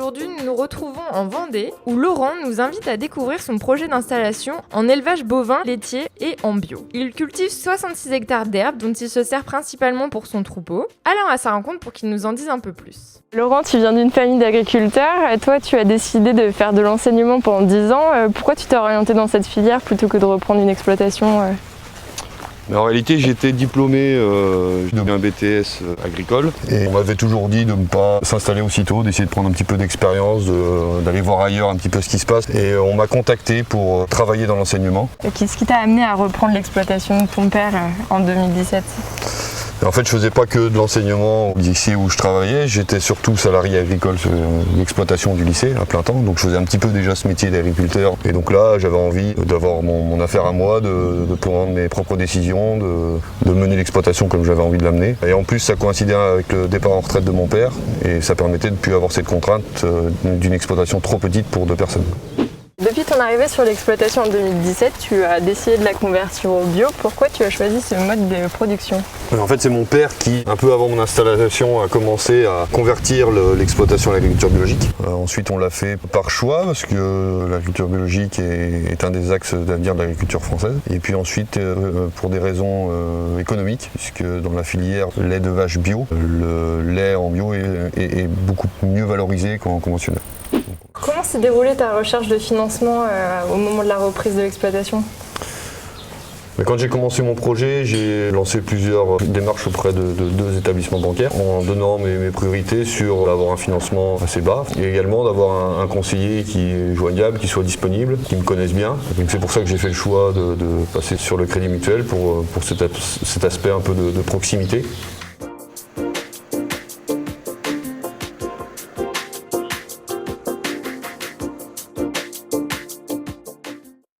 Aujourd'hui, nous nous retrouvons en Vendée où Laurent nous invite à découvrir son projet d'installation en élevage bovin, laitier et en bio. Il cultive 66 hectares d'herbe dont il se sert principalement pour son troupeau. Allons à sa rencontre pour qu'il nous en dise un peu plus. Laurent, tu viens d'une famille d'agriculteurs. Toi, tu as décidé de faire de l'enseignement pendant 10 ans. Pourquoi tu t'es orienté dans cette filière plutôt que de reprendre une exploitation Mais en réalité, j'étais diplômé d'un BTS agricole et on m'avait toujours dit de ne pas s'installer aussitôt, d'essayer de prendre un petit peu d'expérience, d'aller voir ailleurs un petit peu ce qui se passe. Et on m'a contacté pour travailler dans l'enseignement. Qu'est-ce qui t'a amené à reprendre l'exploitation de ton père en 2017 ? Et en fait, je faisais pas que de l'enseignement au lycée où je travaillais, j'étais surtout salarié agricole sur l'exploitation du lycée à plein temps, donc je faisais un petit peu déjà ce métier d'agriculteur. Et donc là, j'avais envie d'avoir mon affaire à moi, de prendre mes propres décisions, de mener l'exploitation comme j'avais envie de l'amener. Et en plus, ça coïncidait avec le départ en retraite de mon père, et ça permettait de ne plus avoir cette contrainte d'une exploitation trop petite pour 2 personnes. Depuis ton arrivée sur l'exploitation en 2017, tu as décidé de la convertir au bio. Pourquoi tu as choisi ce mode de production ? En fait, c'est mon père qui, un peu avant mon installation, a commencé à convertir l'exploitation à l'agriculture biologique. Ensuite, on l'a fait par choix, parce que l'agriculture biologique est un des axes d'avenir de l'agriculture française. Et puis ensuite, pour des raisons économiques, puisque dans la filière lait de vache bio, le lait en bio est beaucoup mieux valorisé qu'en conventionnel. Comment s'est déroulée ta recherche de financement au moment de la reprise de l'exploitation ? Mais quand j'ai commencé mon projet, j'ai lancé plusieurs démarches auprès de 2 établissements bancaires en donnant mes priorités sur avoir un financement assez bas et également d'avoir un conseiller qui est joignable, qui soit disponible, qui me connaisse bien. Donc c'est pour ça que j'ai fait le choix de passer sur le Crédit Mutuel pour cet aspect un peu de proximité.